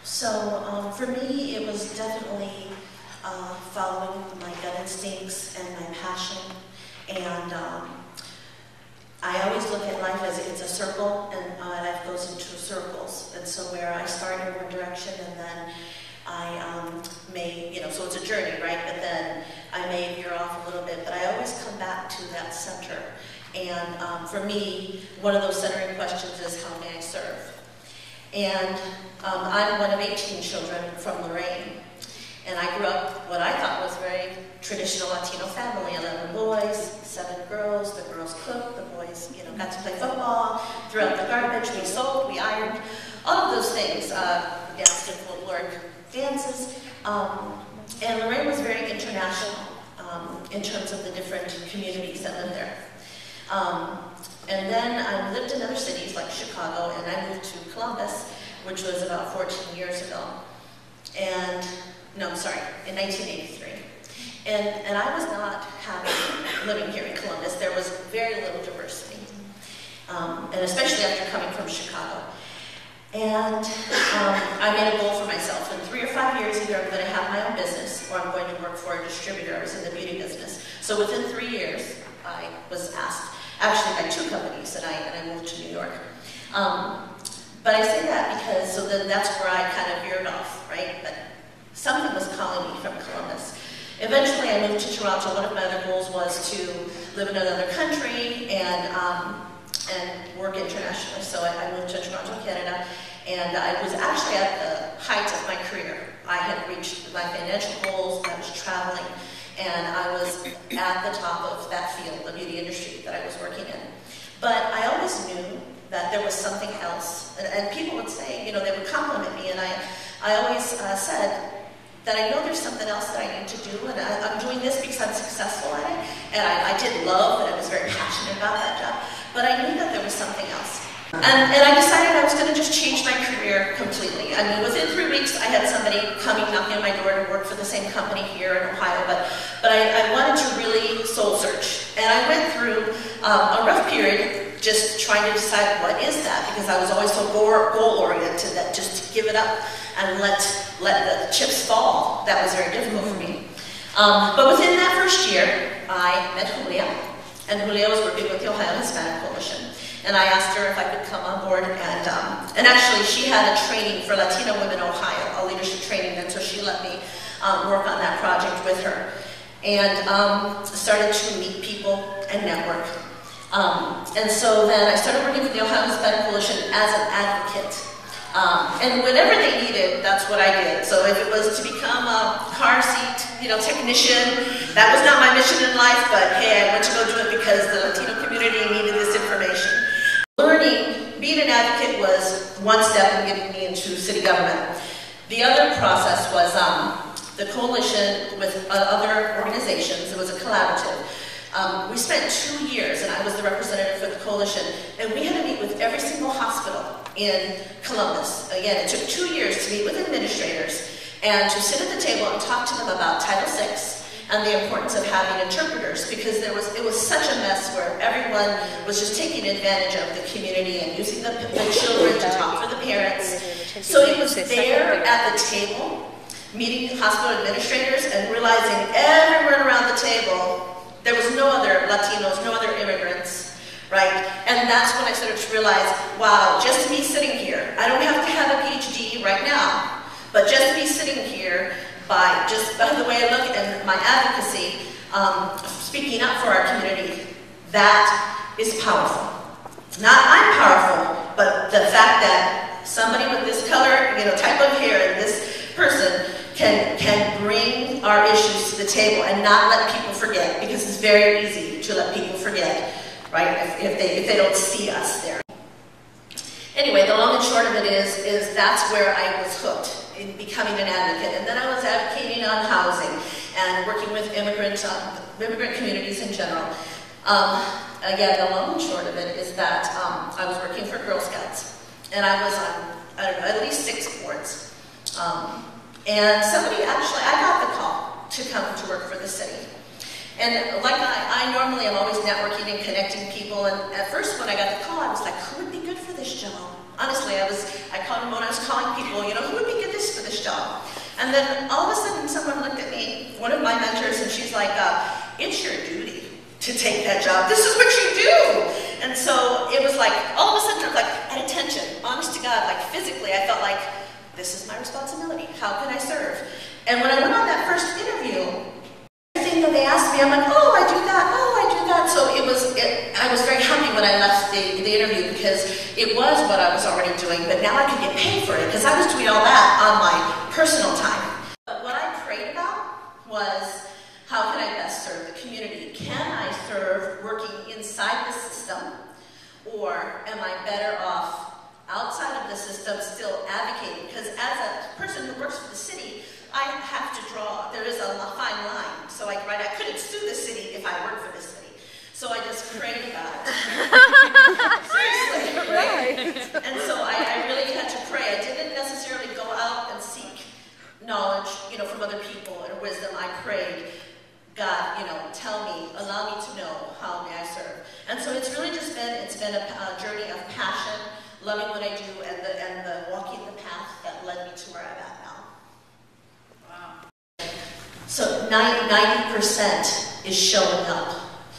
So for me, it was definitely following my gut instincts and my passion. And I always look at life as it's a circle, and life goes into circles. And so where I start in one direction, and then I may, so it's a journey, right? But then I may veer off a little bit, but I always come back to that center. And for me, one of those centering questions is, how may I serve? And I'm one of 18 children from Lorena. And I grew up what I thought was a very traditional Latino family, 11 boys, 7 girls. The girls cooked, the boys, got to play football, threw out the garbage, we sold, we ironed, all of those things. Danced in folkloric dances. And Lorena was very international in terms of the different communities that lived there. And then I lived in other cities like Chicago, and I moved to Columbus, which was about 14 years ago. And, no, I'm sorry, in 1983. And I was not happy living here in Columbus. There was very little diversity, and especially after coming from Chicago. And I made a goal for myself. In 3 or 5 years, either I'm going to have my own business or I'm going to work for a distributor. I was in the beauty business. So within 3 years, I was asked, actually by 2 companies, and I moved to New York. But I say that because, so then that's where I kind of veered off, right? But something was calling me from Columbus. Eventually, I moved to Toronto. One of my other goals was to live in another country and work internationally. So I moved to Toronto, Canada, and I was actually at the height of my career. I had reached my financial goals, I was traveling, and I was at the top of that field, the beauty industry that I was working in. But I always knew that there was something else. And people would say, they would compliment me, and I always said that I know there's something else that I need to do, and I'm doing this because I'm successful at it, and I did love, and I was very passionate about that job, but I knew that there was something else. And I decided I was going to just change my career completely. I mean, within 3 weeks, I had somebody coming knocking on my door to work for the same company here in Ohio, but I wanted to really soul search. And I went through a rough period just trying to decide what is that, because I was always so goal-oriented that just to give it up and let the chips fall, that was very difficult for me. But within that first year, I met Julia, and Julia was working with the Ohio Hispanic Coalition. And I asked her if I could come on board, and actually she had a training for Latina Women Ohio, a leadership training, and so she let me work on that project with her. And started to meet people and network. And so then I started working with the Ohio Hispanic Coalition as an advocate. And whatever they needed, that's what I did. So if it was to become a car seat, technician, that was not my mission in life, but hey, I went to go do it because the Latino community needed this information. Learning, being an advocate was one step in getting me into city government. The other process was the coalition with other organizations. It was a collaborative. We spent 2 years, and I was the representative for the coalition, and we had to meet with every single hospital in Columbus. Again, it took 2 years to meet with administrators and to sit at the table and talk to them about Title VI and the importance of having interpreters, because it was such a mess where everyone was just taking advantage of the community and using the children to talk for the parents. So it was there at the table, meeting hospital administrators and realizing everywhere around the table there was no other Latinos, no other immigrants, right? And that's when I started to realize, wow, just me sitting here, I don't have to have a PhD right now, but just me sitting here by the way I look and my advocacy, speaking up for our community, that is powerful. Not I'm powerful, but the fact that somebody with this color, type of hair, and this person can bring our issues to the table and not let people forget, because it's very easy to let people forget, right, if they don't see us there. Anyway, the long and short of it is that's where I was hooked in becoming an advocate. And then I was advocating on housing and working with immigrant communities in general. Again, the long and short of it is that I was working for Girl Scouts, and I was on, I don't know, at least 6 boards. And somebody actually, I got the call to come to work for the city. And like I normally am always networking and connecting people, and at first when I got the call, I was like, who would be good for this job? Honestly, I called him when I was calling people, who would be good suitcase for this job. And then all of a sudden someone looked at me, one of my mentors, and she's like, it's your duty to take that job. This is what you do. And so it was like, all of a sudden, I was like at attention, honest to God, like physically, I felt like, this is my responsibility. How can I serve? And when I went on that first interview, everything that they asked me, I'm like, oh, I do that, oh, I do that. So I was very happy when I left the interview because it was what I was already doing, but now I could get paid for it because I was doing all that on my personal time. But what I prayed about was, how can I best serve the community? Can I serve working inside the system, or am I better off outside of the system still advocating? Because as a person who works for the city, I have to draw, there is a fine line. So I couldn't sue the city if I worked for the city. So I just prayed about it. Seriously, right? And so I really had to pray. I didn't necessarily go out and seek knowledge, from other people or wisdom. I prayed, God, tell me, allow me to know how may I serve. And so it's really just been a journey of passion, loving what I do, and the walking the path that led me to where I'm at now. Wow. So 90% is showing up.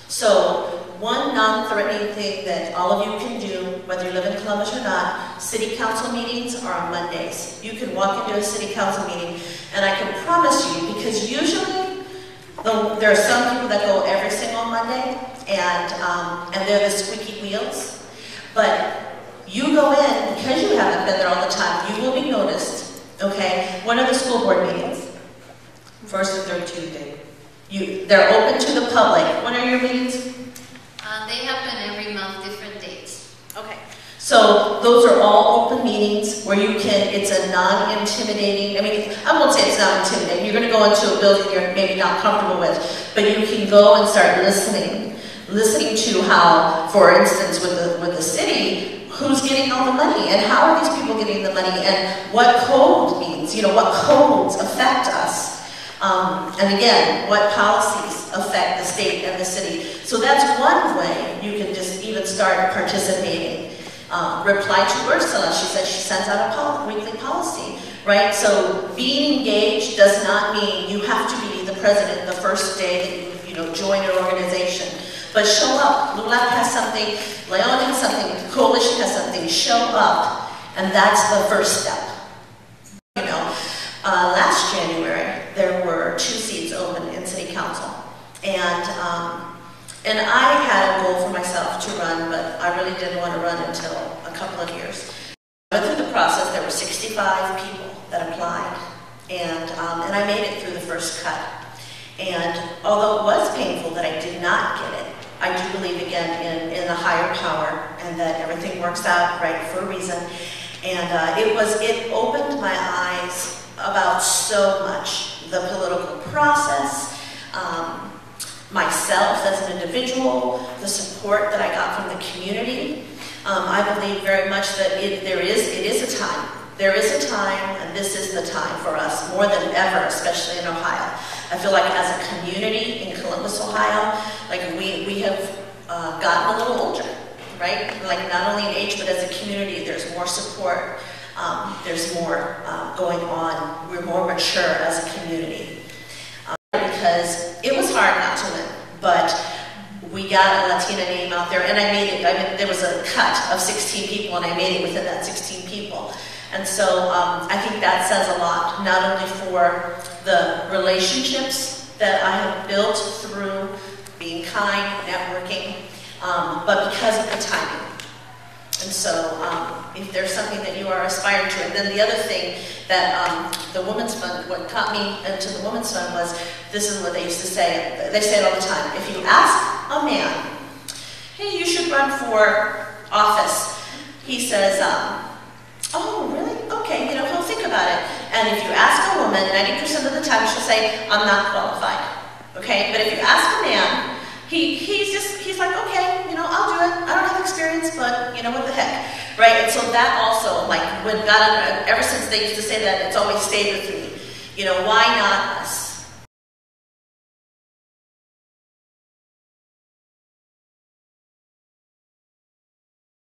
So one non-threatening thing that all of you can do, whether you live in Columbus or not, city council meetings are on Mondays. You can walk into a city council meeting, and I can promise you, because usually there are some people that go every single Monday, and they're the squeaky wheels. But you go in, because you haven't been there all the time, you will be noticed, okay? When are the school board meetings? First and third Tuesday. They're open to the public. When are your meetings? They happen every month, different dates. Okay. So those are all open meetings where you can, it's a non-intimidating, I won't say it's not intimidating. You're going to go into a building you're maybe not comfortable with, but you can go and start listening to how, for instance, with the city, who's getting all the money and how are these people getting the money and what code means, what codes affect us. And again, what policies affect the state and the city. So that's one way you can just even start participating. Reply to Ursula. She said she sends out a weekly policy, right? So being engaged does not mean you have to be the president the first day that you join an organization. But show up. LULAC has something, Leon has something, the coalition has something. Show up, and that's the first step. Last January there were 2 seats open in City Council, and I had a goal for myself to run, but I really didn't want to run until a couple of years. But through the process, there were 65 people that applied, and I made it through the first cut. And although it was painful that I did not get it, I do believe again in the higher power and that everything works out right for a reason. And it opened my eyes about so much, the political process, myself as an individual, the support that I got from the community. I believe very much that it is a time. There is a time, and this is the time for us, more than ever, especially in Ohio. I feel like as a community in Columbus, Ohio, like we have gotten a little older, right? Like not only in age, but as a community, there's more support. There's more going on. We're more mature as a community. Because it was hard not to win, but we got a Latina name out there, and I made it. There was a cut of 16 people, and I made it within that 16 people. And so I think that says a lot, not only for the relationships that I have built through being kind, networking, but because of the timing. And so if there's something that you are aspiring to, and then the other thing that the Women's Fund, what got me into the Women's Fund was, this is what they used to say, they say it all the time, if you ask a man, hey, you should run for office, he says, oh, really? Okay, he'll think about it. And if you ask a woman, 90% of the time she'll say, I'm not qualified. Okay, but if you ask a man, he's like, okay, I'll do it. I don't have experience, but what the heck, right? And so that also, like, when God, ever since they used to say that, it's always stayed with me. Why not us?